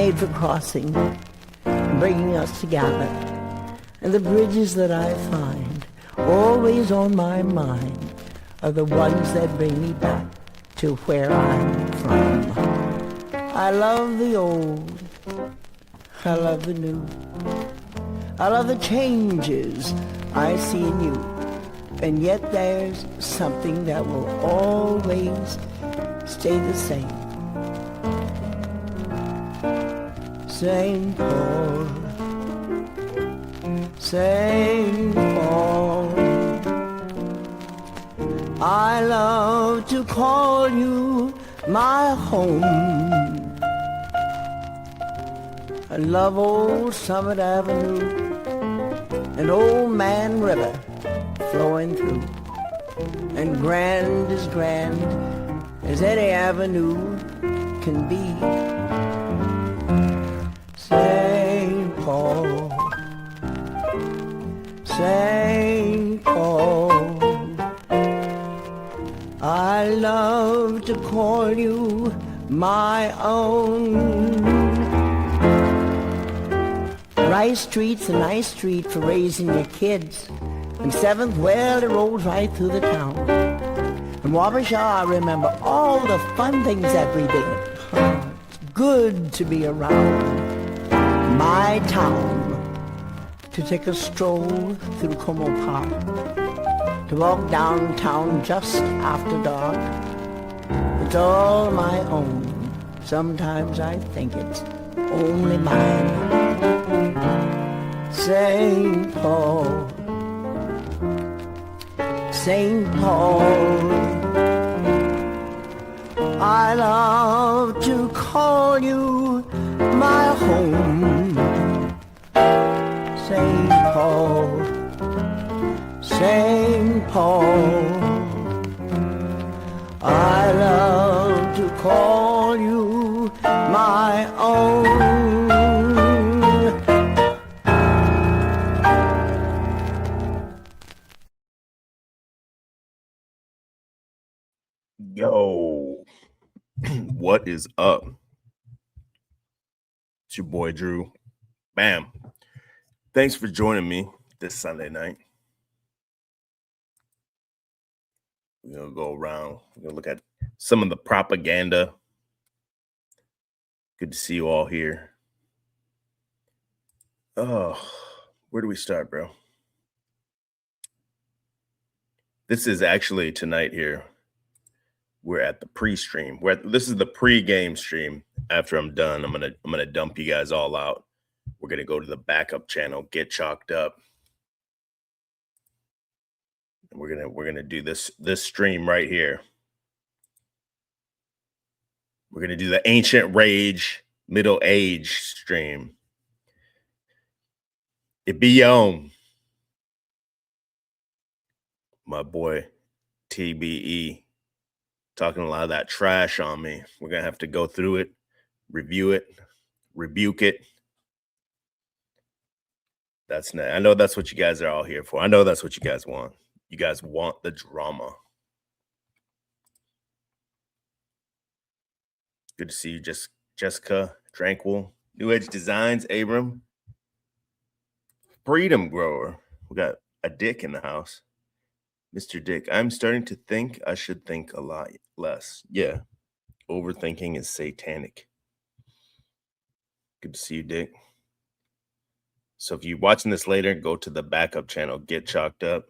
made for crossing, bringing us together. And the bridges that I find, always on my mind, are the ones that bring me back to where I'm from. I love the old, I love the new, I love the changes I see in you. And yet there's something that will always stay the same. St. Paul, St. Paul, I love to call you my home. I love old Summit Avenue and Old Man River flowing through, and grand as any avenue can be. St. Paul, St. Paul, I love to call you my own. Rice Street's a nice street for raising your kids. And 7th, well, it rolls right through the town. And Wabasha, I remember all the fun things that we did. It's good to be around my town, to take a stroll through Como Park, to walk downtown just after dark. It's all my own. Sometimes I think it's only mine. St. Paul, St. Paul, I love to call you my home. St. Paul, St. Paul, I love to call you my own. Yo, what is up? It's your boy Drew. Bam. Thanks for joining me this Sunday night. We're going to go around. We're going to look at some of the propaganda. Good to see you all here. Oh, where do we start, bro? This is actually tonight here. We're at the pre-stream. This is the pre-game stream. After I'm done, I'm gonna dump you guys all out. We're gonna go to the backup channel, get chalked up. And we're gonna do this stream right here. We're gonna do the Ancient Rage Middle Age stream. It be on. My boy TBE. Talking a lot of that trash on me. We're going to have to go through it, review it, rebuke it. I know that's what you guys are all here for. I know that's what you guys want. You guys want the drama. Good to see you, Jessica, Tranquil, New Edge Designs, Abram, Freedom Grower. We got a Dick in the house. Mr. Dick, I'm starting to think I should think a lot less. Yeah, overthinking is satanic. Good to see you, Dick. So if you're watching this later, go to the backup channel, get chalked up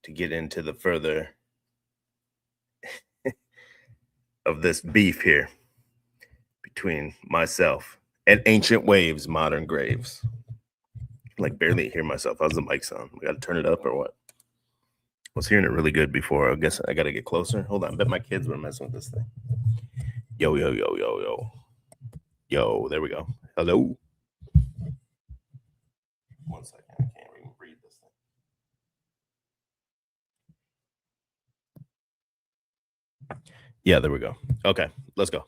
to get into the further of this beef here between myself and Ancient Waves, Modern Graves. Like barely hear myself. How's the mic sound? We got to turn it up or what? I was hearing it really good before. I guess I got to get closer. Hold on. I bet my kids were messing with this thing. Yo, yo, yo, yo, yo. Yo, there we go. Hello. 1 second. I can't even read this thing. Yeah, there we go. Okay, let's go.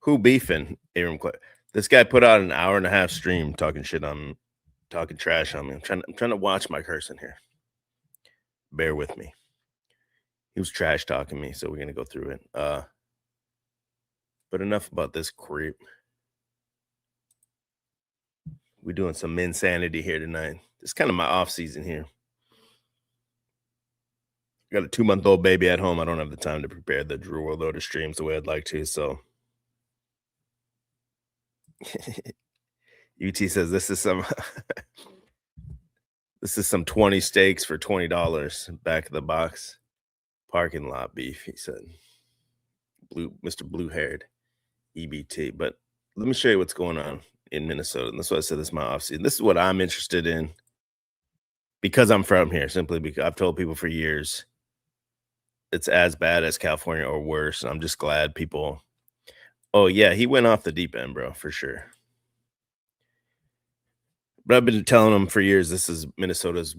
Who beefing? Aaron Clay. This guy put out an 1.5-hour stream talking shit on talking trash on me. I'm trying to watch my cursing here. Bear with me. He was trash talking me, so we're gonna go through it. But enough about this creep. We're doing some Minnsanity here tonight. It's kind of my off season here. Got a 2-month-old baby at home. I don't have the time to prepare the Drew World Order streams the way I'd like to. So UT says this is some this is some 20 steaks for $20 back of the box parking lot beef. He said, Mr. Blue Haired EBT. But let me show you what's going on in Minnesota. And that's why I said this is my off season. This is what I'm interested in because I'm from here. Simply because I've told people for years it's as bad as California or worse. And I'm just glad people. Oh yeah, he went off the deep end, bro, for sure. But I've been telling them for years this is Minnesota's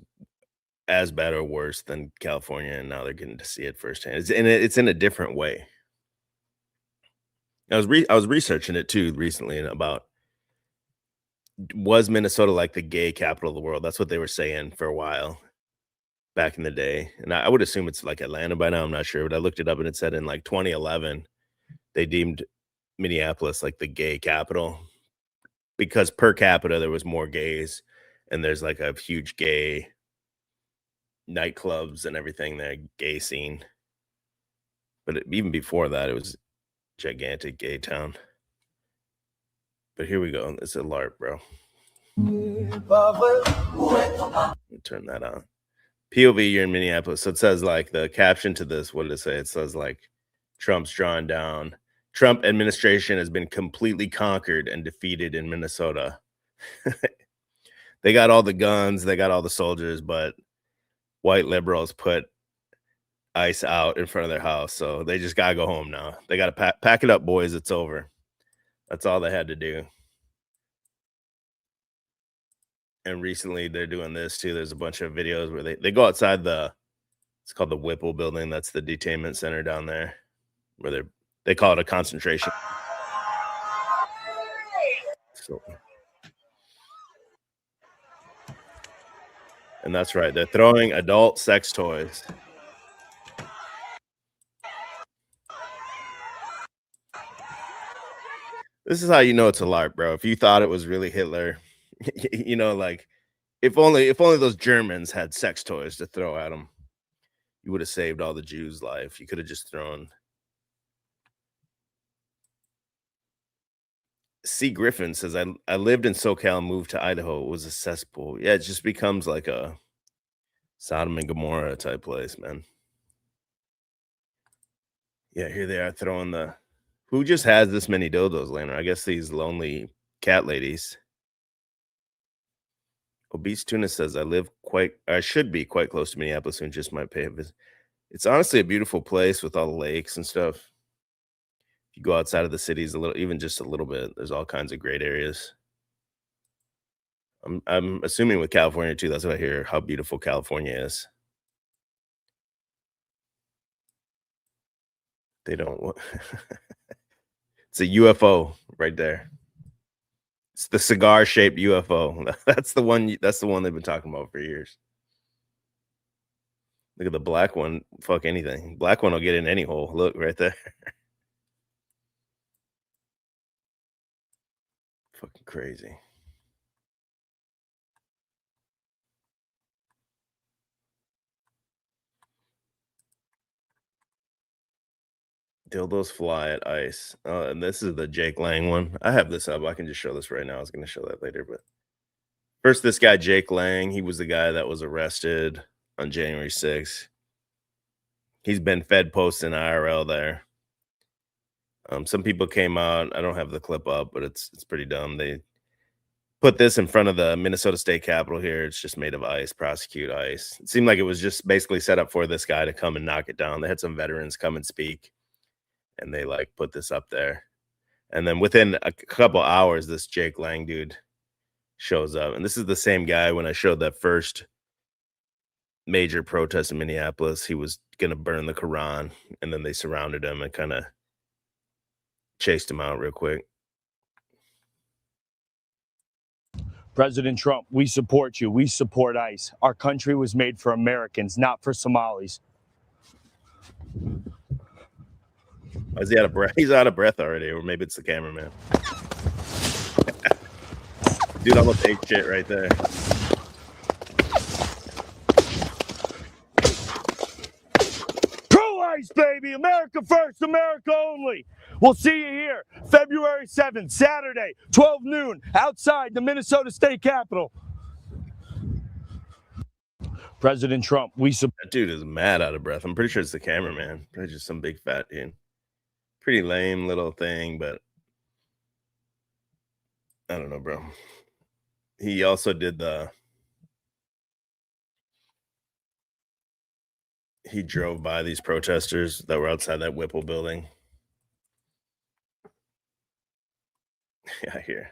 as bad or worse than California, and now they're getting to see it firsthand. It's in a different way. I was researching it too recently about was Minnesota like the gay capital of the world? That's what they were saying for a while back in the day, and I would assume it's like Atlanta by now. I'm not sure, but I looked it up and it said in like 2011 they deemed Minneapolis like the gay capital because per capita there was more gays, and there's like a huge gay nightclubs and everything there, gay scene. But even before that, it was gigantic gay town. But here we go. It's a LARP, bro. Turn that on. POV, you're in Minneapolis. So it says like the caption to this, what did it say? It says like Trump's drawn down. Trump administration has been completely conquered and defeated in Minnesota. They got all the guns, they got all the soldiers, but white liberals put ICE out in front of their house. So they just got to go home now. They got to pack it up, boys. It's over. That's all they had to do. And recently they're doing this too. There's a bunch of videos where they go outside it's called the Whipple building. That's the detainment center down there where they call it a concentration. So, and that's right. They're throwing adult sex toys. This is how you know it's a LARP, bro. If you thought it was really Hitler, you know, like if only those Germans had sex toys to throw at them, you would have saved all the Jews' life. You could have just thrown. C. Griffin says, I lived in SoCal and moved to Idaho. It was a cesspool. Yeah, it just becomes like a Sodom and Gomorrah type place, man. Yeah, here they are throwing who just has this many dildos laying around? I guess these lonely cat ladies. Obese Tuna says, I should be quite close to Minneapolis and just might pay a visit. It's honestly a beautiful place with all the lakes and stuff. If you go outside of the cities even just a little bit, there's all kinds of great areas. I'm assuming with California too, that's what I hear, how beautiful California is. They don't. It's a UFO right there. It's the cigar-shaped UFO. That's the one they've been talking about for years. Look at the black one. Fuck anything. Black one will get in any hole. Look right there. Fucking crazy. Dildos fly at ICE. And this is the Jake Lang one. I have this up. I can just show this right now. I was going to show that later, but first, this guy Jake Lang. He was the guy that was arrested on January 6th. He's been fed posts in IRL there. Some people came out. I don't have the clip up, but it's pretty dumb. They put this in front of the Minnesota State Capitol here. It's just made of ICE, prosecute ICE. It seemed like it was just basically set up for this guy to come and knock it down. They had some veterans come and speak, and they like put this up there. And then within a couple hours, this Jake Lang dude shows up. And this is the same guy when I showed that first major protest in Minneapolis. He was going to burn the Quran, and then they surrounded him and kind of chased him out real quick. President Trump, we support you. We support ICE. Our country was made for Americans, not for Somalis. Is he out of breath? He's out of breath already, or maybe it's the cameraman. Dude almost ate shit right there. Pro-ICE, baby! America first, America only! We'll see you here, February 7th, Saturday, 12 noon, outside the Minnesota State Capitol. President Trump, we support. That dude is mad out of breath. I'm pretty sure it's the cameraman. Probably just some big fat dude. Pretty lame little thing, but I don't know, bro. He also did he drove by these protesters that were outside that Whipple building. Yeah, here.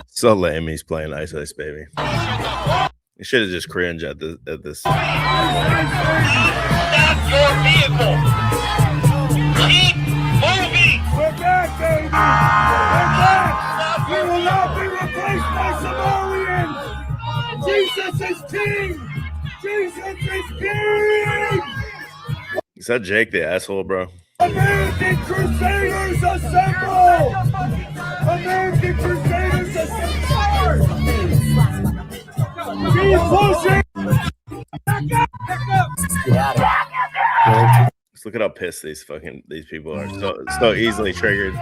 So lame. He's playing Ice Ice Baby. You should have just cringed at this. Stop your vehicle. Keep moving. We're back, baby! We're back! We will not be replaced by Somalians! Jesus is king! Jesus is king! Is that Jake the asshole, bro? American Crusaders assemble! American Crusaders assemble! Keep pushing! Just look at how pissed these people are. So easily triggered.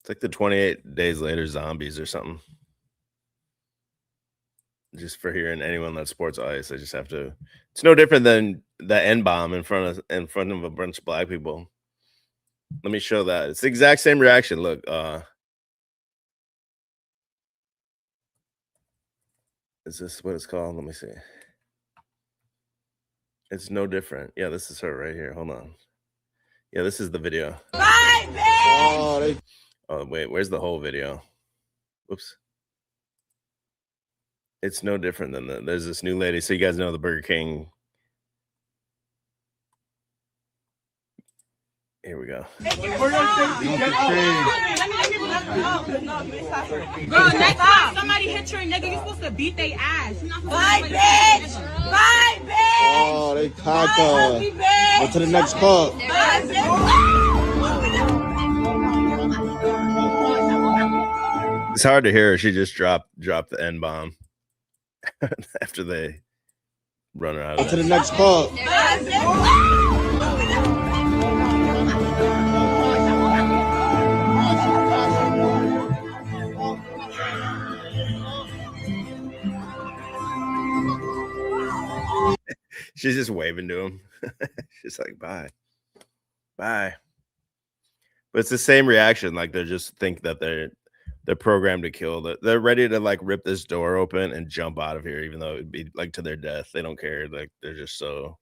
It's like the 28 Days Later zombies or something. Just for hearing anyone that sports ice, I just have to. It's no different than the N-bomb in front of a bunch of black people. Let me show that. It's the exact same reaction. Look, is this what it's called? Let me see. It's no different. Yeah, this is her right here. Hold on. Yeah, this is the video. Oh, wait, where's the whole video? Whoops. It's no different than there's this new lady. So you guys know the Burger King. Here we go. Girl, next time somebody hit your nigga, you supposed to beat their ass. Bye, bitch! Bye, bitch! Oh, they caca. Go to the next call. Bye, bitch! It's hard to hear her. She just dropped the N-bomb after they run her out of Go to the next call. She's just waving to him. She's like, bye. But it's the same reaction. Like they just think that they're programmed to kill. They're ready to like rip this door open and jump out of here, even though it'd be like to their death. They don't care. Like they're just so.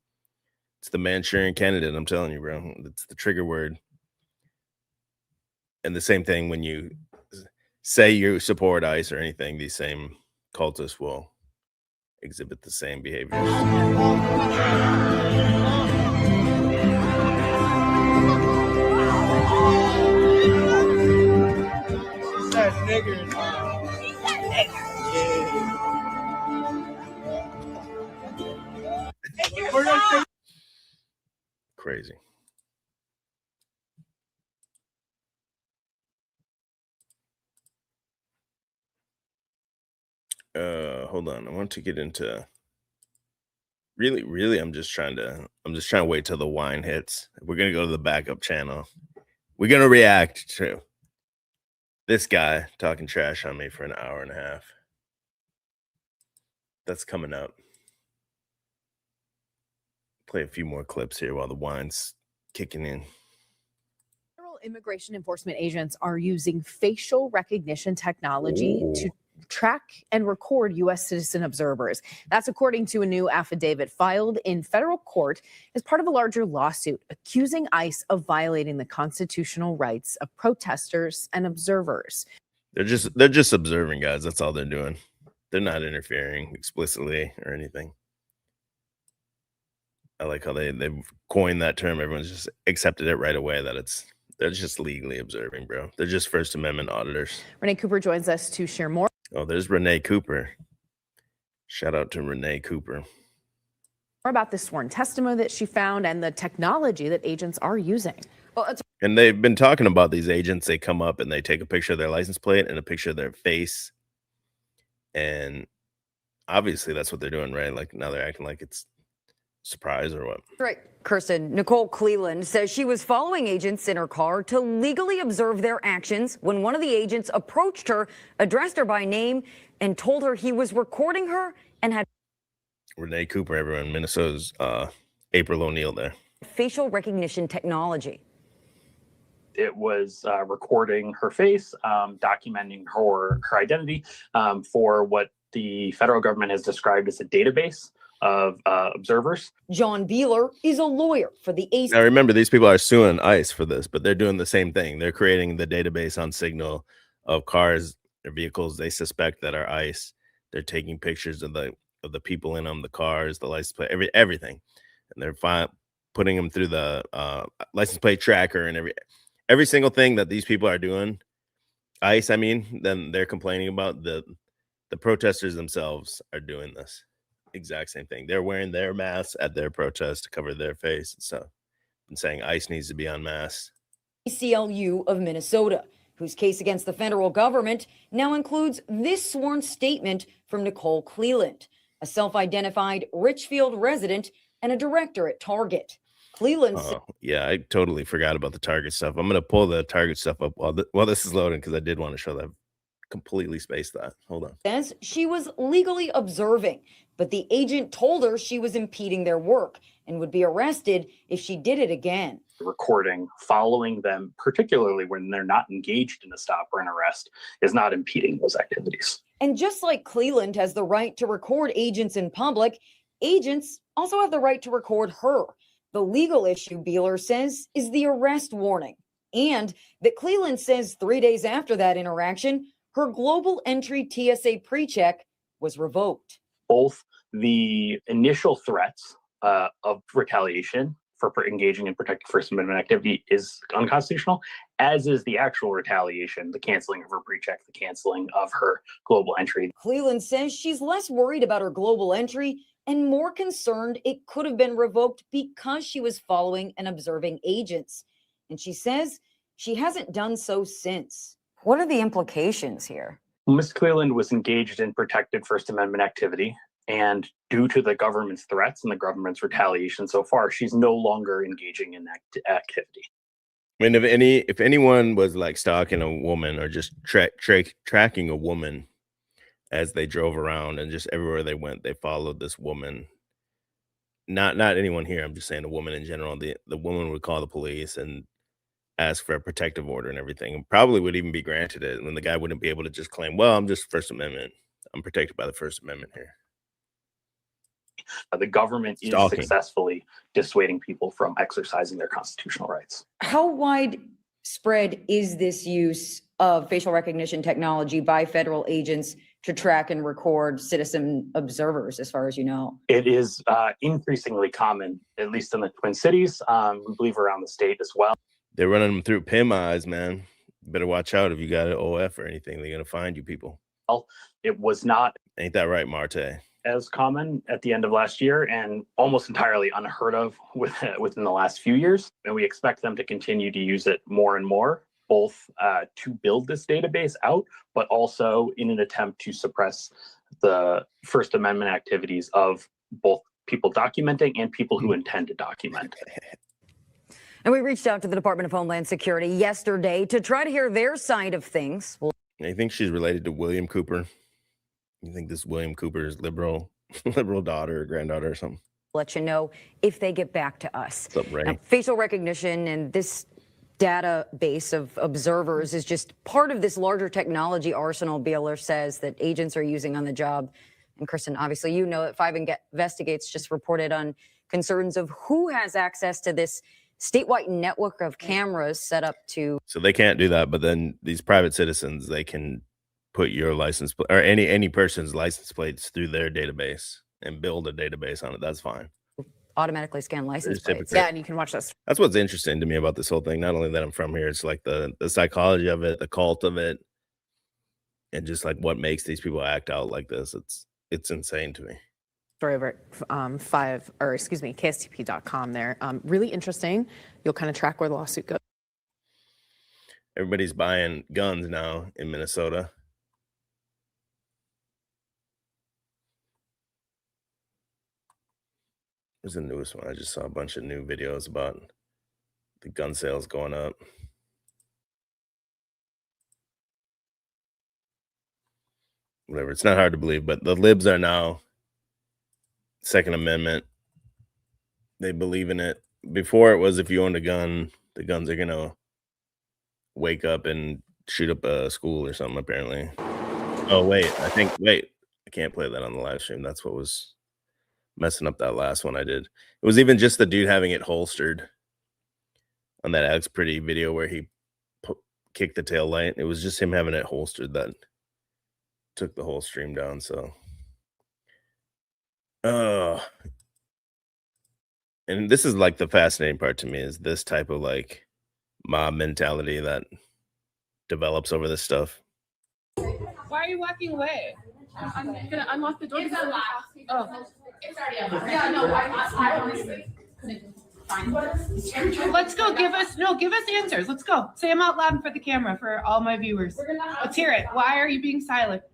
It's the Manchurian candidate. I'm telling you, bro. It's the trigger word. And the same thing when you say you support ICE or anything, these same cultists will exhibit the same behaviors. That nigger. Crazy. Hold on. I want to get into really I'm just trying to wait till the wine hits. We're gonna go to the backup channel. We're gonna react to This guy talking trash on me for an hour and a half. That's coming up. Play a few more clips here while the wine's kicking in. Federal immigration enforcement agents are using facial recognition technology to track and record U.S. citizen observers. That's according to a new affidavit filed in federal court as part of a larger lawsuit accusing ICE of violating the constitutional rights of protesters and observers. They're just observing, guys. That's all they're doing. They're not interfering explicitly or anything. I like how they've coined that term. Everyone's just accepted it right away that they're just legally observing, bro. They're just First Amendment auditors. Renee Cooper joins us to share more. Oh, there's Renee Cooper. Shout out to Renee Cooper. More about this sworn testimony that she found and the technology that agents are using. Well, and they've been talking about these agents. They come up and they take a picture of their license plate and a picture of their face. And obviously that's what they're doing, right? Like now they're acting like it's a surprise or what? Right. Kirsten, Nicole Cleland says she was following agents in her car to legally observe their actions when one of the agents approached her, addressed her by name, and told her he was recording her and had Renee Cooper, everyone. Minnesota's April O'Neil there. Facial recognition technology. It was recording her face, documenting her identity for what the federal government has described as a database of observers. John Beeler is a lawyer for the AC. Now remember, these people are suing ICE for this, but they're doing the same thing. They're creating the database on Signal of cars or vehicles they suspect that are ICE. They're taking pictures of the people in them, the cars, the license plate, everything, and they're putting them through the license plate tracker and every single thing that these people are doing. ICE, I mean, then they're complaining about the protesters themselves are doing this exact same thing. They're wearing their masks at their protest to cover their face and stuff, and saying ICE needs to be unmasked. ACLU of Minnesota, whose case against the federal government now includes this sworn statement from Nicole Cleland, a self-identified Richfield resident and a director at Target. Cleland. Yeah, I totally forgot about the Target stuff. I'm gonna pull the Target stuff up while this is loading because I did want to show that. Completely spaced that. Hold on. Says she was legally observing, but the agent told her she was impeding their work and would be arrested if she did it again. Recording, following them, particularly when they're not engaged in a stop or an arrest, is not impeding those activities. And just like Cleland has the right to record agents in public, agents also have the right to record her. The legal issue, Beeler says, is the arrest warning. And that Cleland says 3 days after that interaction, her global entry TSA pre-check was revoked. Both the initial threats of retaliation for engaging in protected First Amendment activity is unconstitutional, as is the actual retaliation, the canceling of her pre-check, the canceling of her global entry. Cleland says she's less worried about her global entry and more concerned it could have been revoked because she was following and observing agents. And she says she hasn't done so since. What are the implications here? Ms. Cleland was engaged in protected First Amendment activity, and due to the government's threats and the government's retaliation so far, she's no longer engaging in that activity. I mean, if anyone was like stalking a woman or just tracking a woman as they drove around and just everywhere they went, they followed this woman. Not anyone here. I'm just saying a woman in general. The woman would call the police and ask for a protective order and everything, and probably would even be granted it. And then the guy wouldn't be able to just claim, well, I'm just First Amendment. I'm protected by the First Amendment here. The government is successfully dissuading people from exercising their constitutional rights. How widespread is this use of facial recognition technology by federal agents to track and record citizen observers, as far as you know? It is increasingly common, at least in the Twin Cities, we believe around the state as well. They're running them through PIM eyes, man. You better watch out if you got an OF or anything. They're going to find you people. Well, it was not. Ain't that right, Marte? As common at the end of last year and almost entirely unheard of within the last few years. And we expect them to continue to use it more and more, both to build this database out, but also in an attempt to suppress the First Amendment activities of both people documenting and people who intend to document. And we reached out to the Department of Homeland Security yesterday to try to hear their side of things. You think she's related to William Cooper? You think this William Cooper's liberal daughter or granddaughter or something? Let you know if they get back to us. What's up, Ray? Now, facial recognition and this database of observers is just part of this larger technology arsenal Beeler says that agents are using on the job. And Kristen, obviously, you know that 5 Investigates just reported on concerns of who has access to this statewide network of cameras set up to. So they can't do that, but then these private citizens, they can put your license or any person's license plates through their database and build a database on it. That's fine. Automatically scan license plates. Yeah, and you can watch this. That's what's interesting to me about this whole thing. Not only that I'm from here, it's like the psychology of it, the cult of it, and just like what makes these people act out like this. It's insane to me. Story over at KSTP.com there. Really interesting. You'll kind of track where the lawsuit goes. Everybody's buying guns now in Minnesota. Here's the newest one. I just saw a bunch of new videos about the gun sales going up. Whatever. It's not hard to believe, but the libs are now Second Amendment. They believe in it. Before it was if you owned a gun, the guns are going to wake up and shoot up a school or something, apparently. Oh, wait. I can't play that on the live stream. That's what was messing up that last one I did. It was even just the dude having it holstered on that Alex Pretty video where he kicked the tail light. It was just him having it holstered that took the whole stream down. So and this is like the fascinating part to me is this type of like mob mentality that develops over this stuff. Why are you walking away? I'm gonna unlock the door. It's unlocked. Oh. It's already unlocked. Yeah, no, I honestly couldn't find it. Let's go. Give us answers. Let's go. Say them out loud for the camera for all my viewers. Let's hear it. Why are you being silent?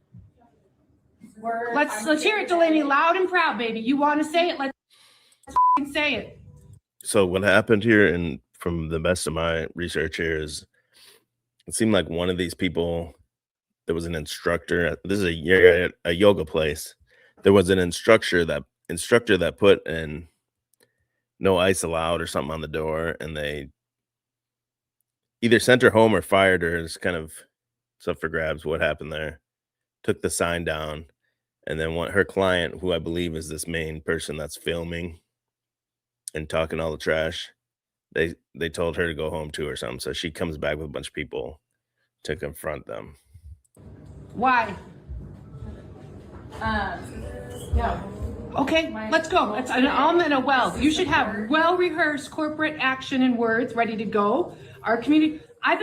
Let's hear it, Delaney, loud and proud, baby. You want to say it? Let's say it. So what happened here, and from the best of my research here, is it seemed like one of these people, there was an instructor. This is a yoga place. There was an instructor that put in no ice allowed or something on the door, and they either sent her home or fired her. It's kind of it's up for grabs what happened there. Took the sign down, and then her client, who I believe is this main person that's filming and talking all the trash, they told her to go home too or something. So she comes back with a bunch of people to confront them. Why? Yeah. Okay, let's go. It's an alm and a well. You should have well-rehearsed corporate action and words ready to go. Our community. I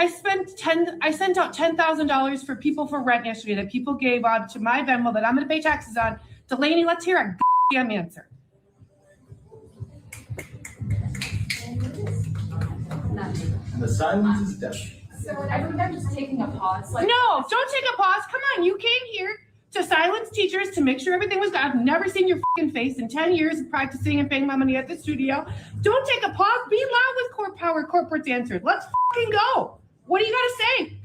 sent out $10,000 for people for rent yesterday that people gave on to my Venmo that I'm going to pay taxes on. Delaney, let's hear a goddamn answer. The silence is deafening. So I think I'm just taking a pause. No, don't take a pause. Come on, you came here to silence teachers to make sure everything was good. I've never seen your fucking face in 10 years of practicing and paying my money at the studio. Don't take a pause. Be loud with core power corporate's answered. Let's fucking go. What do you got to say?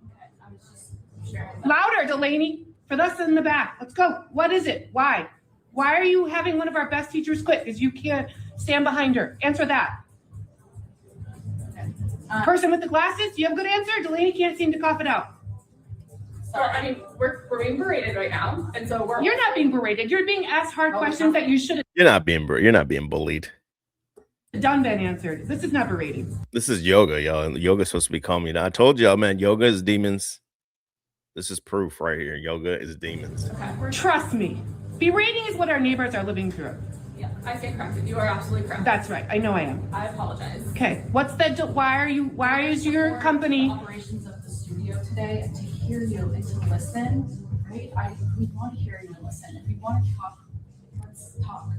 Okay, I was just sharing. Louder, Delaney, for us in the back. Let's go. What is it? Why? Why are you having one of our best teachers quit? Because you can't stand behind her. Answer that. Person with the glasses, do you have a good answer? Delaney can't seem to cough it out. So, I mean, we're being berated right now, and so we're. You're not being berated. You're being asked hard questions that you should have You're not being bullied. done been answered. This is not berating. This is yoga, y'all. Yoga's supposed to be calming down. I told y'all, man, yoga is demons. This is proof right here. Yoga is demons. Okay, Trust me. Berating is what our neighbors are living through. yeah, I stand corrected. You are absolutely correct. That's right. I know I am. I apologize. Okay. Why is your company? Operations of the studio today, and to hear you and to listen, right? We want to hear you and listen. If you want to talk, let's talk.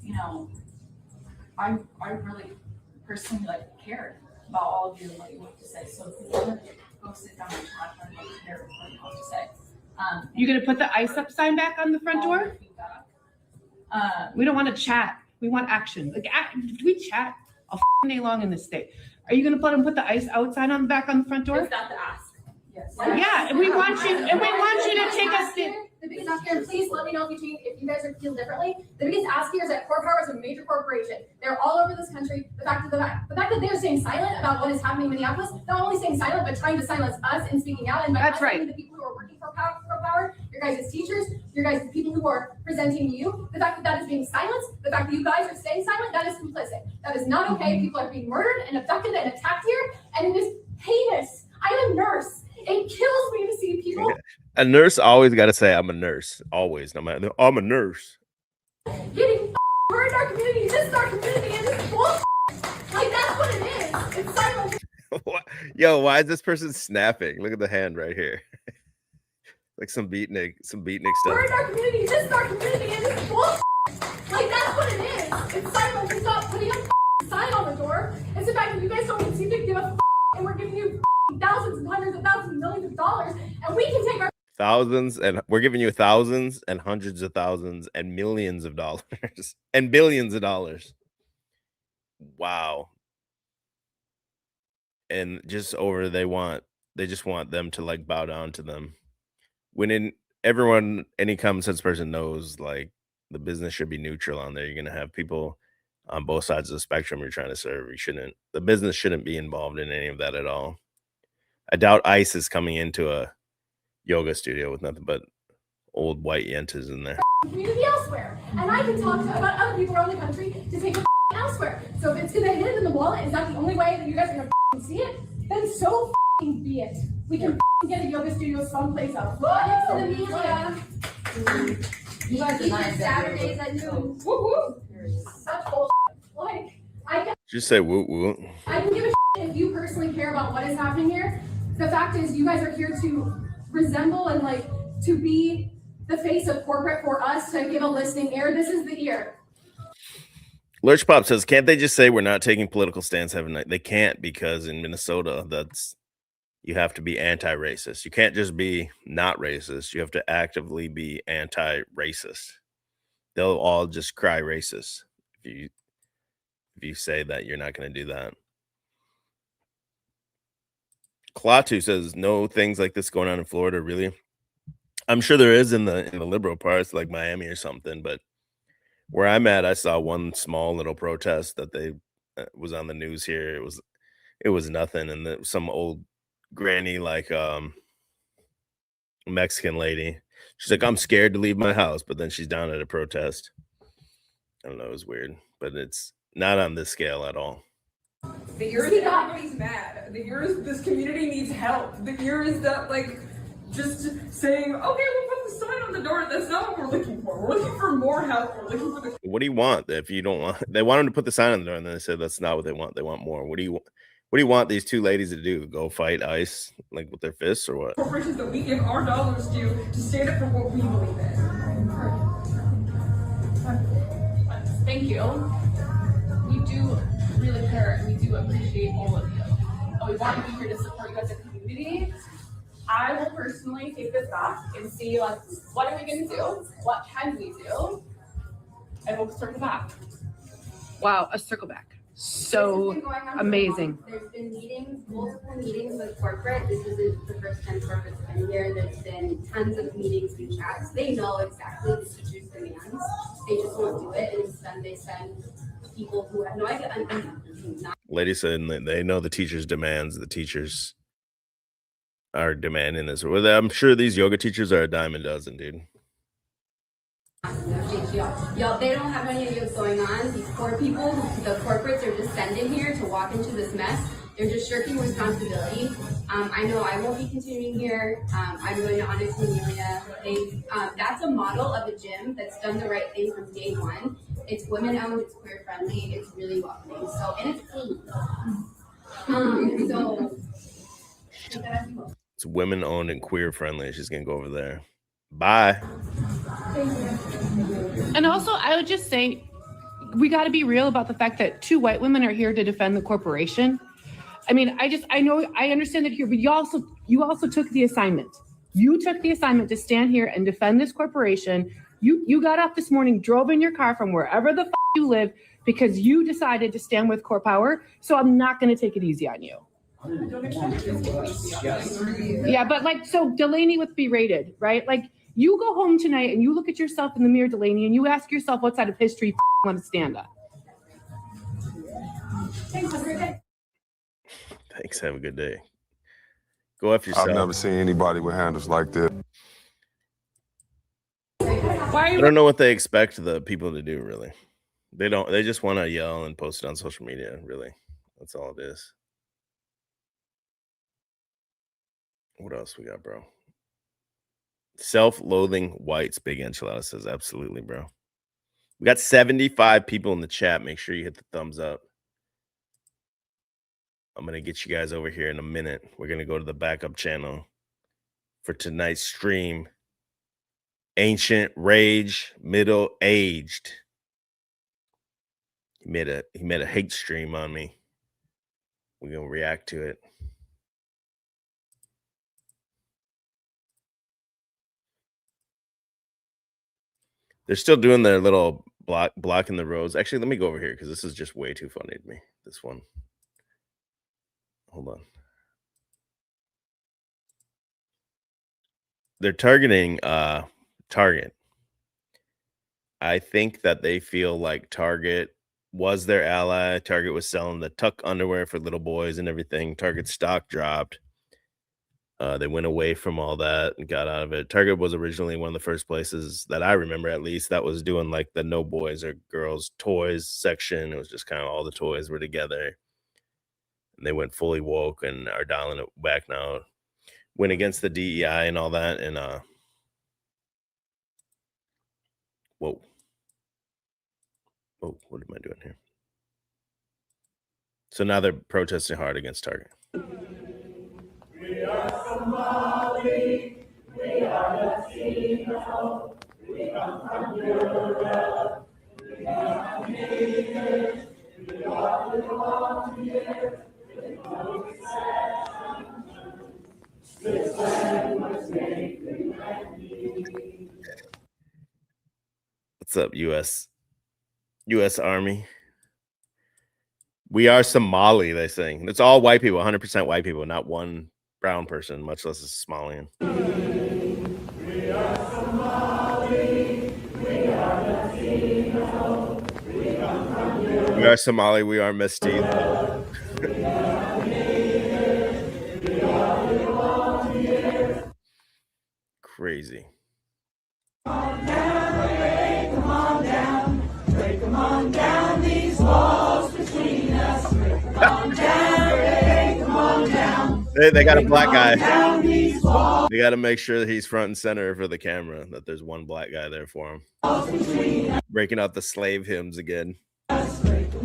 You know, I really personally care about all of you and what you have to say. So if you want to go sit down and talk, I'd love to hear what you have to say. You gonna put the ice up sign back on the front door? We don't want to chat. We want action. Like, we chat all day long in this state. Are you going to let them put the ICE outside on the back on the front door? Is that the ask? Yes. Yeah, and we want you to take us to. The biggest ask here, please let me know if you guys feel differently. The biggest ask here is that Core Power is a major corporation. They're all over this country. The fact that they're staying silent about what is happening in Minneapolis, not only staying silent, but trying to silence us and speaking out. And by That's us, right. I mean the people who are working for Power, your guys' teachers, your guys' people who are presenting you. The fact that is being silenced, the fact that you guys are staying silent, that is complicit. That is not okay. People are being murdered and abducted and attacked here, and it is heinous. I'm a nurse. It kills me to see people. A nurse always got to say, I'm a nurse. Always. No matter, I'm a nurse. Getting we're in our community. This is our community, and this is bullshit. Like, that's what it is. It's silence. Yo, why is this person snapping? Look at the hand right here. Like some beatnik stuff. We're in our community. This is our community, and this is bullshit. Like, that's what it is. It's silence. It's not putting a sign on the door. It's the fact that you guys don't even seem to give a and we're giving you thousands and hundreds of thousands and millions of dollars, and we can take our thousands, and we're giving you thousands and hundreds of thousands and millions of dollars and billions of dollars. Wow. And just over, they just want them to like bow down to them. When any common sense person knows like the business should be neutral on there. You're gonna have people on both sides of the spectrum you're trying to serve. The business shouldn't be involved in any of that at all. I doubt ICE is coming into a yoga studio with nothing but old white yentas in there. Community elsewhere, and I can talk about other people around the country to take it elsewhere. So if it's gonna hit it in the wallet, is that the only way that you guys are gonna see it? Then so be it. We can get a yoga studio someplace else. Thanks to the media. You guys are Saturdays at noon. Woo woo. Such bullshit. Like Just say woo woo. I can give a shit if you personally care about what is happening here. The fact is, you guys are here to resemble and like to be the face of corporate for us to give a listening ear. This is the ear. Lurch Pop says, can't they just say we're not taking political stance every night? They can't, because in Minnesota, you have to be anti-racist. You can't just be not racist. You have to actively be anti-racist. They'll all just cry racist if you say that you're not going to do that. Klaatu says, no things like this going on in Florida, really. I'm sure there is in the liberal parts like Miami or something, but where I'm at, I saw one small little protest that they was on the news here. It was nothing, and some old granny, like Mexican lady, she's like, I'm scared to leave my house, but then she's down at a protest. I don't know, it was weird, but it's not on this scale at all. The ear is that everybody's mad. The ear is this community needs help. The ear is that like just saying, okay, we'll put the sign on the door. That's not what we're looking for. We're looking for more help. We're looking for the. What do you want? If you don't want, they want them to put the sign on the door, and then they said that's not what they want. They want more. What do you want these two ladies to do? Go fight ICE like with their fists or what? Corporations that we give our dollars to stand up for what we believe in. Thank you. We do really care and we do appreciate all of you. And we want to be here to support you as a community. I will personally take this back and see like what are we going to do? What can we do? And we'll circle back. Wow, a circle back. So amazing. There's been multiple meetings with corporate. This isn't the first time corporate's been here. There's been tons of meetings and chats. They know exactly the teachers' demands. They just won't do it. And instead they send people who have no idea. Lady said they know the teachers' demands. The teachers are demanding this. Well, I'm sure these yoga teachers are a dime a dozen, dude. Y'all, they don't have any of what's going on. These poor people, the corporates are just sending here to walk into this mess. They're just shirking responsibility. I know I won't be continuing here. I'm going to Onyx Amelia. That's a model of a gym that's done the right thing from day one. It's women owned, it's queer friendly, it's really welcoming. So, and it's clean. It's women owned and queer friendly. She's gonna go over there. Bye. And also, I would just say, we got to be real about the fact that two white women are here to defend the corporation. I mean, I understand that here, but you also took the assignment. You took the assignment to stand here and defend this corporation. You got up this morning, drove in your car from wherever the you live because you decided to stand with core power. So I'm not going to take it easy on you. Yeah, but like, so Delaney with berated, right? Like, you go home tonight and you look at yourself in the mirror, Delaney, and you ask yourself what side of history you want to stand up. Thanks, have a great day. Thanks. Have a good day. Go F yourself. I've never seen anybody with handles like this. I don't know what they expect the people to do, really. They don't. They just want to yell and post it on social media, really. That's all it is. What else we got, bro? Self-loathing whites, Big Enchilada says, absolutely, bro. We got 75 people in the chat. Make sure you hit the thumbs up. I'm going to get you guys over here in a minute. We're going to go to the backup channel for tonight's stream. Ancient Rage, Middle-Aged. He made a hate stream on me. We're going to react to it. They're still doing their little blocking the roads. Actually, let me go over here because this is just way too funny to me. This one. Hold on. They're targeting Target. I think that they feel like Target was their ally. Target was selling the tuck underwear for little boys and everything. Target's stock dropped. They went away from all that and got out of it. Target was originally one of the first places that I remember, at least, that was doing like the no boys or girls toys section. It was just kind of all the toys were together. And they went fully woke and are dialing it back now. Went against the DEI and all that. And whoa, what am I doing here? So now they're protesting hard against Target. We are Somali, we are Latino, we come from Europe, we are Canadian, we all belong here, with no exception. This land was made for you and me. What's up, U.S. Army? We are Somali, they sing. It's all white people, 100% white people, not one brown person, much less a Somalian. We are Somali, we are Latino, we come from Europe. We are Somali, we are mestizo. We are Canadian, we all belong here. Crazy. Come on down, Ray, come on down. Ray, come on down, these walls between us. Come on down, Ray, come on down. They got a black guy. They got to make sure that he's front and center for the camera, that there's one black guy there for him. Breaking out the slave hymns again. Come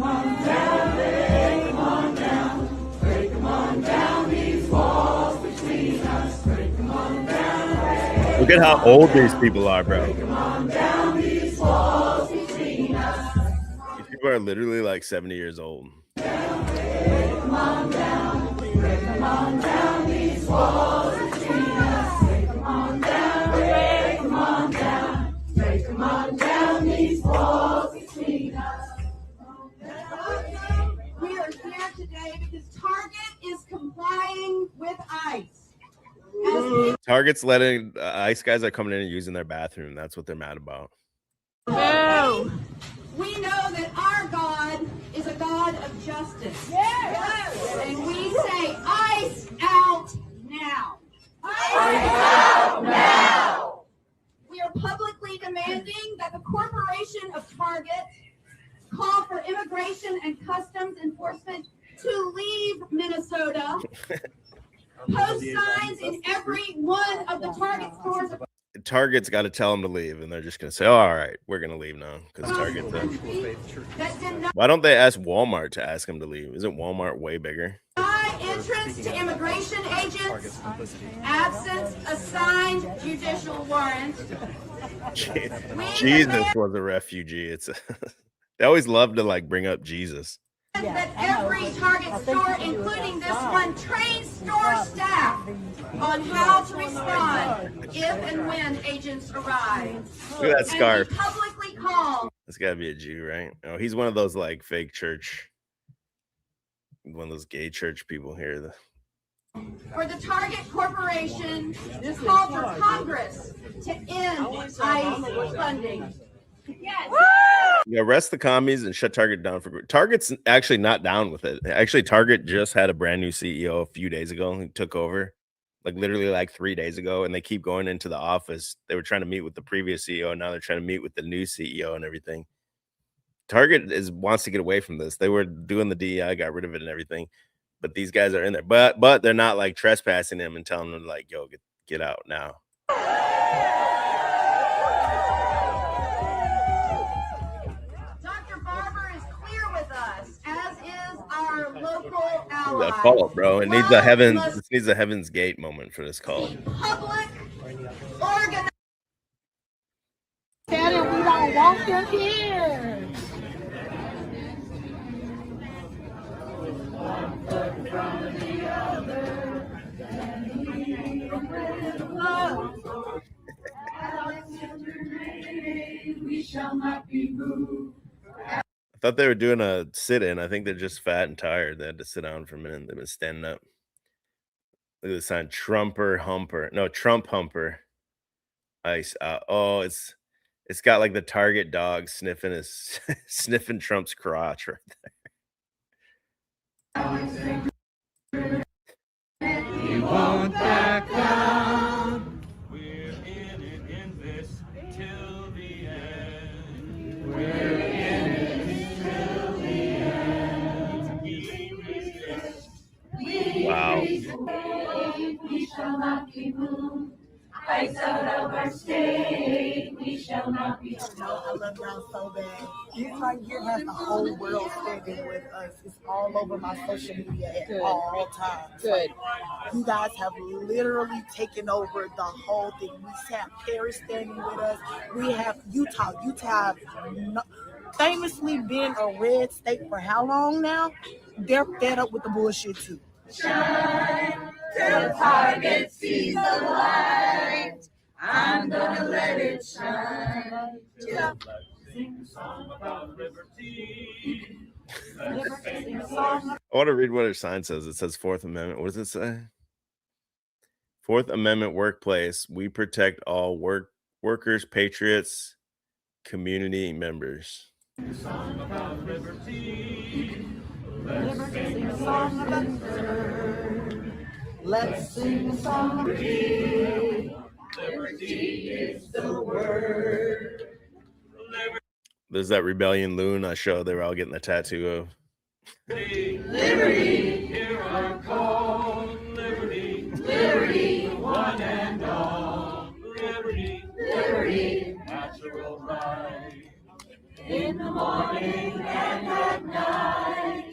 on down, Ray, come on down. Ray, come on down, these walls between us. Ray, come on down, Ray. Look at how old these people are, bro. Come on down, these walls between us. These people are literally like 70 years old. Ray, come on down. Ray, come on down, these walls between us. Ray, come on down, Ray, come on down. Ray, come on down, these walls between us. We are here today because Target is complying with ICE. Target's letting ICE guys are coming in and using their bathroom. That's what they're mad about. No. We know that our God is a God of justice. Yes. And we say ICE out now. ICE out now. We are publicly demanding that the corporation of Target call for immigration and customs enforcement to leave Minnesota. Post signs in every one of the Target stores. Target's got to tell them to leave, and they're just going to say, oh, all right, we're going to leave now because Target's Why don't they ask Walmart to ask them to leave? Isn't Walmart way bigger? Entrance to immigration agents, absence a signed judicial warrant. Jesus was a refugee. It's they always love to like bring up Jesus. That every Target store, including this one, trains store staff on how to respond if and when agents arrive. Look at that scarf. And we publicly call That's got to be a Jew, right? Oh, he's one of those like fake church, one of those gay church people here. For the Target Corporation, call for Congress to end ICE funding. Yes. Yeah, arrest the commies and shut Target down for good. Target's actually not down with it. Actually, Target just had a brand new CEO a few days ago. He took over, like literally like 3 days ago, and they keep going into the office. They were trying to meet with the previous CEO, and now they're trying to meet with the new CEO and everything. Target wants to get away from this. They were doing the DEI, got rid of it and everything, but these guys are in there. But they're not like trespassing them and telling them like, "Yo, get out now." Dr. Barber is clear with us, as is our local ally. A call, bro. It needs a Heaven's Gate moment for this call. Public organization. Daddy, we don't want them here. We shall not be moved. I thought they were doing a sit-in. I think they're just fat and tired. They had to sit down for a minute. They've been standing up. Look at the sign, Trump Humper. Ice. Oh, it's got like the Target dog sniffing Trump's crotch right there. We won't back down. We're in it in this till the end. We're in it till the end. We resist. Wow. We shall not be moved. Ice out of our state, we shall not be moved. I love y'all so bad. This right here has the whole world standing with us. It's all over my social media at all times. Good. You guys have literally taken over the whole thing. We have Paris standing with us. We have Utah. Utah have famously been a red state for how long now? They're fed up with the bullshit too. Shine till Target sees the light. I'm gonna let it shine. Sing a song about liberty. I want to read what her sign says. It says Fourth Amendment. What does it say? Fourth Amendment workplace. We protect all workers, patriots, community members. Sing a song about liberty. Let's sing a song about liberty. Let's sing a song of liberty. Liberty is the word. There's that Rebellion Loon show they were all getting the tattoo of. Liberty, hear our call. Liberty, liberty, one and all. Liberty, liberty, natural right. In the morning and at night.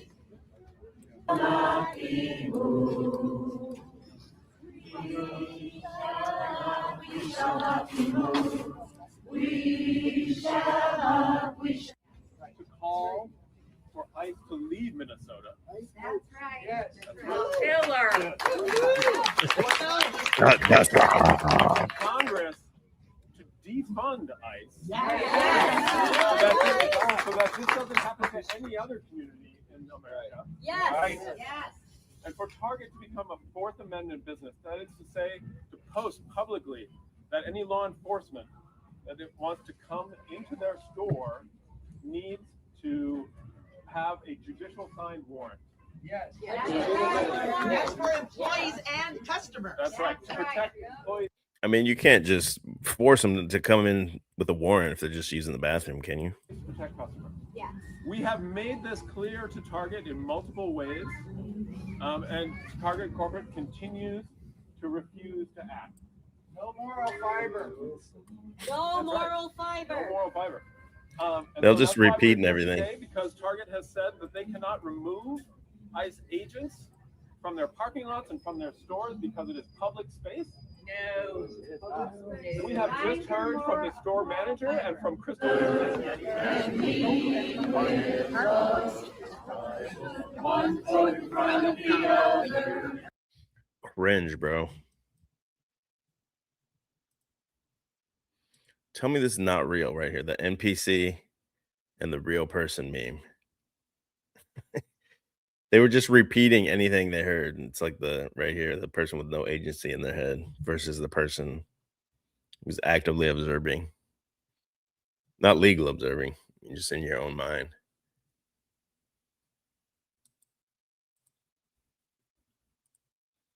Not be moved. We shall not be moved. We shall not. To call for ICE to leave Minnesota. That's right. Yes. Killer. Congress to defund ICE. Yes. So that this doesn't happen to any other community in America. Yes. Right? Yes. And for Target to become a Fourth Amendment business, that is to say, to post publicly that any law enforcement that it wants to come into their store needs to have a judicial signed warrant. Yes. That's for employees and customers. That's right. To protect employees. I mean, you can't just force them to come in with a warrant if they're just using the bathroom, can you? To protect customers. Yeah. We have made this clear to Target in multiple ways, and Target Corporate continues to refuse to act. No moral fiber. No moral fiber. No moral fiber. And They'll so just that's why repeat we're and here everything. today, because Target has said that they cannot remove ICE agents from their parking lots and from their stores because it is public space. No. We have just heard from the store manager and from Crystal. One foot in front of the other. Cringe, bro. Tell me this is not real right here. The NPC and the real person meme. They were just repeating anything they heard. It's like the right here, the person with no agency in their head versus the person who's actively observing. Not legal observing, just in your own mind.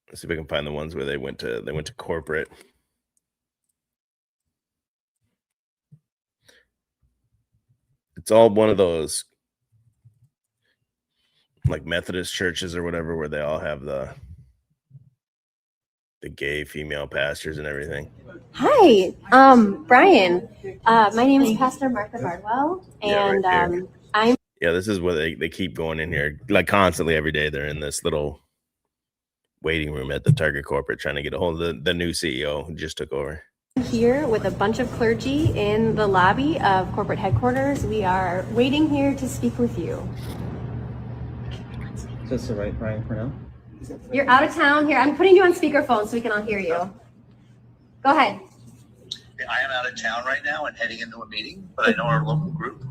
Let's see if I can find the ones where they went to corporate. It's all one of those like Methodist churches or whatever where they all have the gay female pastors and everything. Hi, Brian. My name is Pastor Martha Bardwell, and I'm. Yeah, this is what they keep going in here like constantly every day. They're in this little waiting room at the Target corporate trying to get a hold of the new CEO who just took over. Here with a bunch of clergy in the lobby of corporate headquarters. We are waiting here to speak with you. Is this the right Brian Cornell? You're out of town here. I'm putting you on speakerphone so we can all hear you. Go ahead. I am out of town right now and heading into a meeting, but I know our local group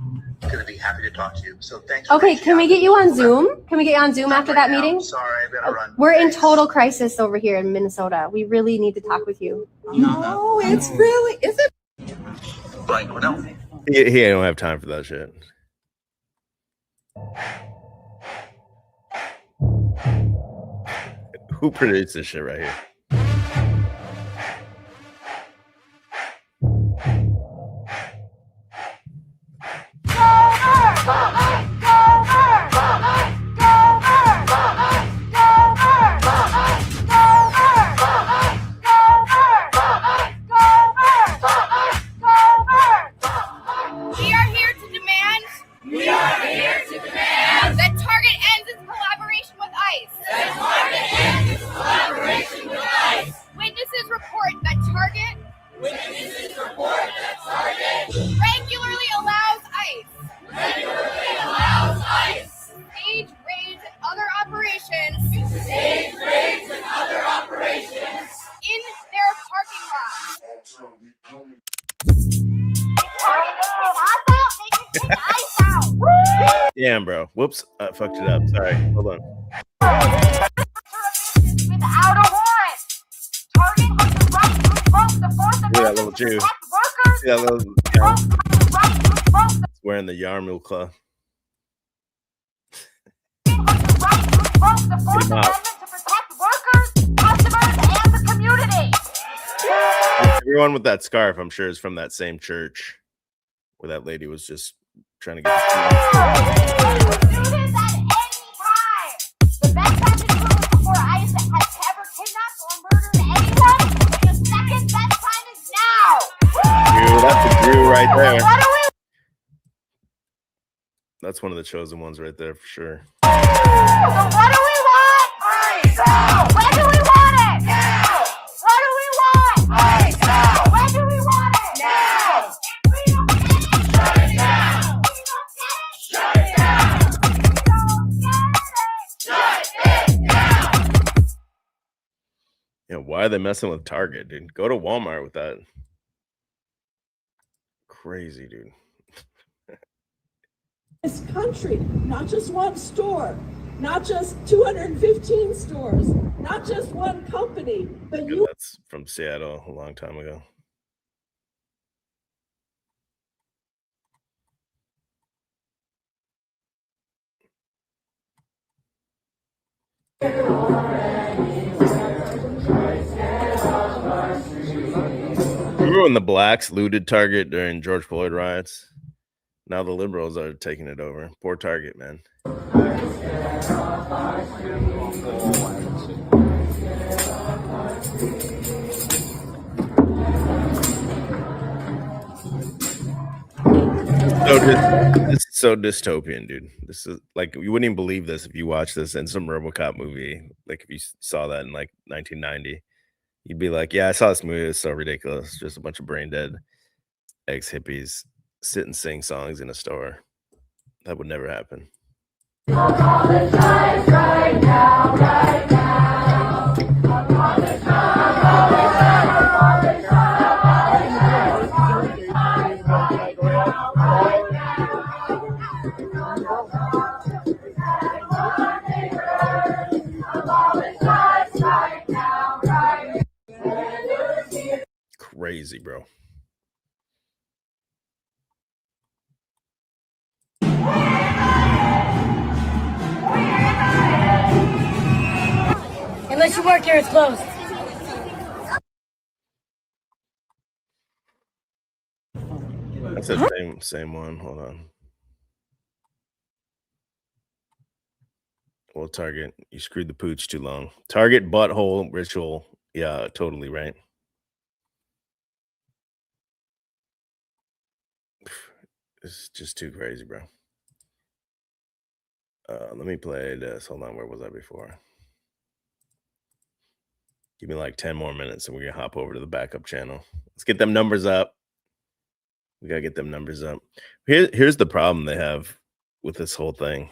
is going to be happy to talk to you. So thanks. Okay, can we get you on Zoom? Can we get you on Zoom after that meeting? Sorry, I've got to run. We're in total crisis over here in Minnesota. We really need to talk with you. No, it's really, is it? Brian Cornell. He don't have time for that shit. Who produced this shit right here? That Target ends its collaboration with ICE. Witnesses report that Target regularly allows ICE. Stage raids and other operations. In their parking lot. Damn, bro. Whoops. I fucked it up. Sorry. Hold on. Without a warrant. Target has the right to invoke the Fourth Look at that little Jew. See that little wearing the yarmulke. Everyone with that scarf, I'm sure, is from that same church where that lady was just trying to get. The best time to do it before ICE has ever kidnapped or murdered anyone. The second best time is now. Dude, that's a Jew right there. That's one of the chosen ones right there for sure. So what do we want? ICE out. When do we want it? Now. What do we want? ICE out. When do we want it? Now. If we don't get it, shut it down. If we don't get it, shut it down. If we don't get it, shut it down. Yeah, why are they messing with Target, dude? Go to Walmart with that. Crazy, dude. This country, not just one store, not just 215 stores, not just one company, but you. That's from Seattle a long time ago. Remember when the blacks looted Target during George Floyd riots? Now the liberals are taking it over. Poor Target, man. This is so dystopian, dude. This is like, you wouldn't even believe this if you watched this in some RoboCop movie. Like if you saw that in like 1990, you'd be like, yeah, I saw this movie. It's so ridiculous. Just a bunch of brain dead ex-hippies sit and sing songs in a store. That would never happen. Right now. crazy, bro. Unless you work here, it's closed. That's the same one. Hold on. Well, Target, you screwed the pooch too long. Target butthole ritual. Yeah, totally right. It's just too crazy, bro. Let me play this. Hold on, where was I before? Give me like 10 more minutes and we're gonna hop over to the backup channel. Let's get them numbers up. We gotta get them numbers up. Here's the problem they have with this whole thing.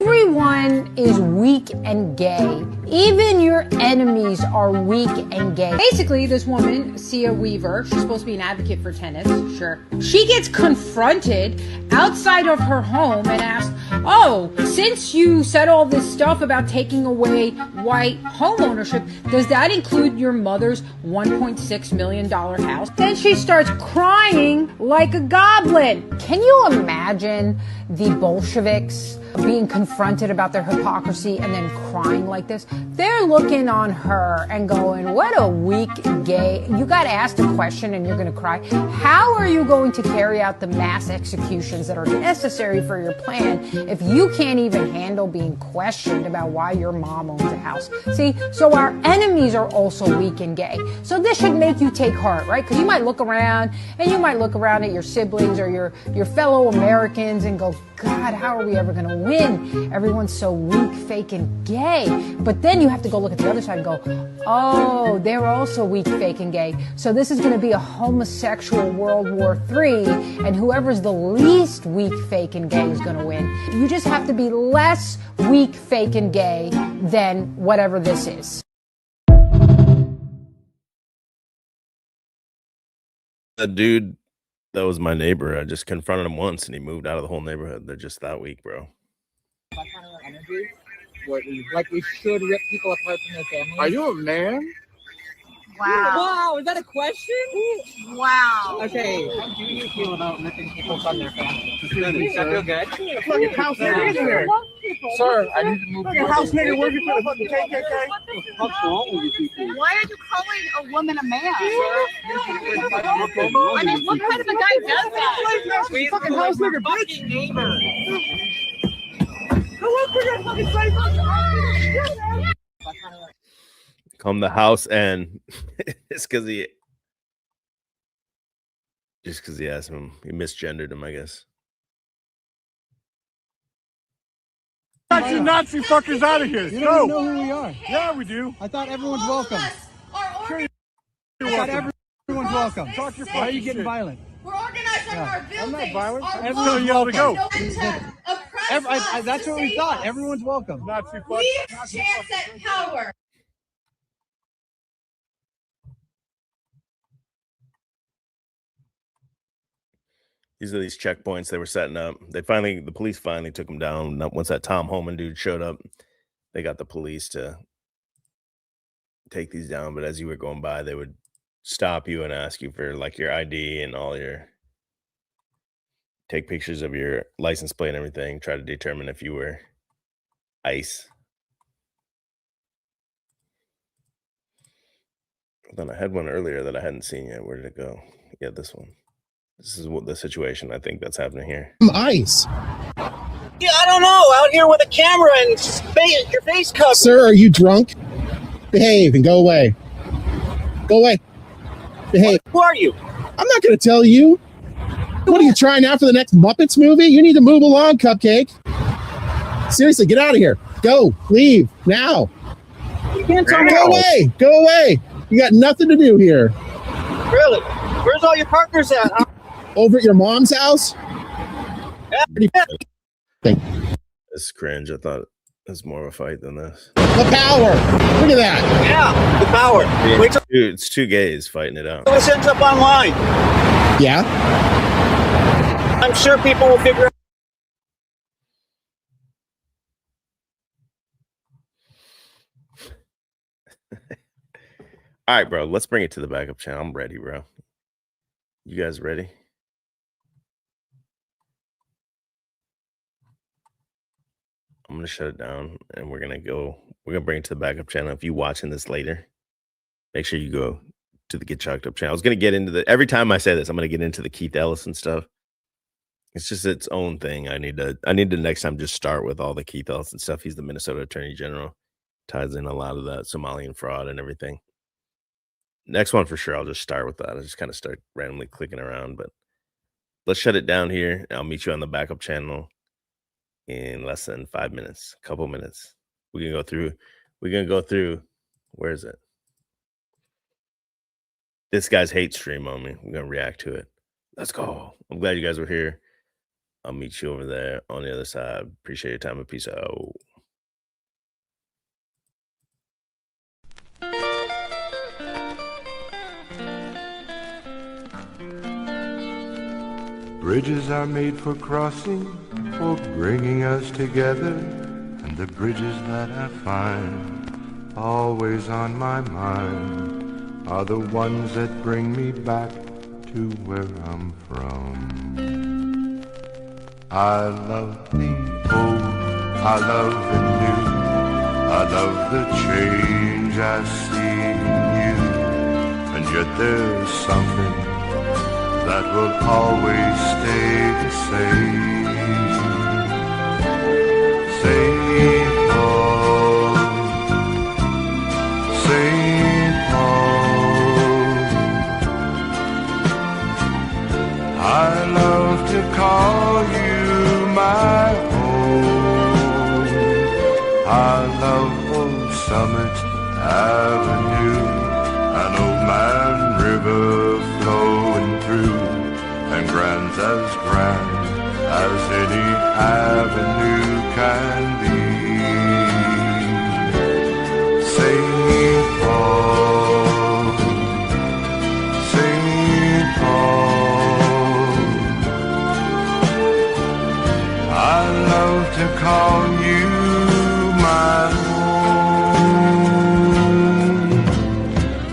Everyone is weak and gay. Even your enemies are weak and gay. Basically, this woman, Sia Weaver, she's supposed to be an advocate for tennis, sure. She gets confronted outside of her home and asked, oh, since you said all this stuff about taking away white home ownership, does that include your mother's $1.6 million house? Then she starts crying like a goblin. Can you imagine the Bolsheviks being confronted about their hypocrisy and then crying like this? They're looking on her and going, what a weak gay. You got asked a question and you're going to cry. How are you going to carry out the mass executions that are necessary for your plan if you can't even handle being questioned about why your mom owns a house? See, so our enemies are also weak and gay. So this should make you take heart, right? Because you might look around and you might look around at your siblings or your fellow Americans and go, God, how are we ever going to win? Everyone's so weak, fake, and gay. But then you have to go look at the other side and go, oh, they're also weak, fake, and gay. So this is going to be a homosexual World War III, and whoever's the least weak, fake, and gay is going to win. You just have to be less weak, fake, and gay than whatever this is. The dude that was my neighbor, I just confronted him once and he moved out of the whole neighborhood. They're just that weak, bro. Energy, like we should rip people apart from their families. Are you a man? Wow. Wow, is that a question? Wow. Okay. How do you feel about ripping people from their families? I feel good. Fucking house nigga in here. Sir, I need to move. Fucking house nigga working for the fucking KKK. What's wrong with you people? Why are you calling a woman a man? I mean, what kind of a guy does that? Fucking house nigga, bitch. Neighbor. Go look for your fucking face. Come the house and it's because he asked him. He misgendered him, I guess. Get you Nazi fuckers out of here. You don't even know who we are. Yeah, we do. I thought everyone's welcome. Sure, I thought everyone's welcome. Talk your Why are you fucking getting shit. violent? We're organized on our buildings. I'm not violent. Our I'm telling you all to go. That's what we thought. Everyone's welcome. Nazi fuck. We have chance at power. These are these checkpoints they were setting up. The police finally took them down. Once that Tom Homan dude showed up, they got the police to take these down. But as you were going by, they would stop you and ask you for like your ID and take pictures of your license plate and everything, try to determine if you were ICE. Then I had one earlier that I hadn't seen yet. Where did it go? Yeah, this one. This is what the situation I think that's happening here. ICE. Yeah, I don't know. Out here with a camera and your face covered. Sir, are you drunk? Behave and go away. Go away. Behave. Who are you? I'm not going to tell you. What are you trying out for the next Muppets movie? You need to move along, Cupcake. Seriously, get out of here. Go. Leave. Now. You can't tell me. Go away. Go away. You got nothing to do here. Really? Where's all your partners at? Huh? Over at your mom's house? Yeah. This is cringe. I thought it was more of a fight than this. The power. Look at that. Yeah, the power. Yeah, Wait till it's two gays fighting it out. this ends up online. Yeah. I'm sure people will figure out. All right, bro. Let's bring it to the backup channel. I'm ready, bro. You guys ready? I'm gonna shut it down and we're gonna bring it to the backup channel. If you're watching this later, make sure you go to the Get Chalked Up channel. I was gonna get into every time I say this, I'm gonna get into the Keith Ellison stuff. It's just its own thing. I need to next time just start with all the Keith Ellison stuff. He's the Minnesota Attorney General. Ties in a lot of that Somalian fraud and everything. Next one for sure, I'll just start with that. I'll just kind of start randomly clicking around, but let's shut it down here. I'll meet you on the backup channel in less than 5 minutes, a couple minutes. We're gonna go through, where is it? This guy's hate stream on me. We're gonna react to it. Let's go. I'm glad you guys were here. I'll meet you over there on the other side. Appreciate your time and peace out. Bridges are made for crossing, for bringing us together, and the bridges that I find always on my mind are the ones that bring me back to where I'm from. I love the old, I love the new, I love the change I see in you, and yet there's something that will always stay the same. St. Paul, St. Paul, I love to call you my home. I love Old Summit Avenue, an old man river flowing through, and grand's as grand as any avenue can be. St. Paul, St. Paul, I love to call you my home.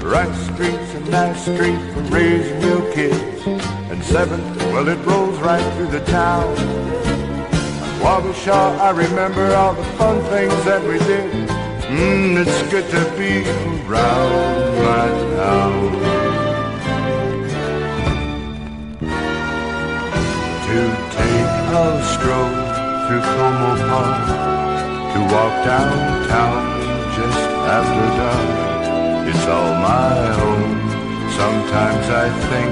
Right streets and Nash Street for raising your kids, and 7th, well, it rolls right through the town. Wabasha, I remember all the fun things that we did. It's good to be around my town. To take a stroll through Como Park, to walk downtown just after dark, it's all my own. Sometimes I think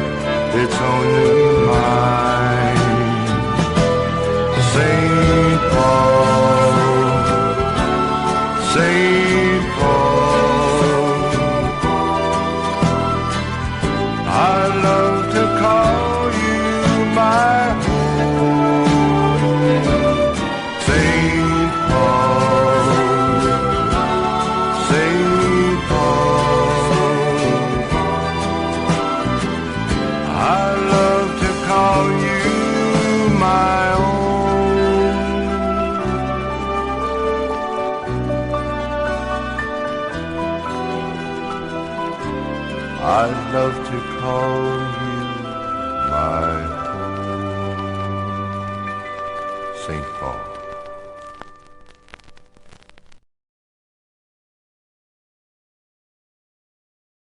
it's only mine. St. Paul, St. Paul, I love to call you my home. St. Paul, St. Paul, I love to call you my own. I love to call you my home. St. Paul.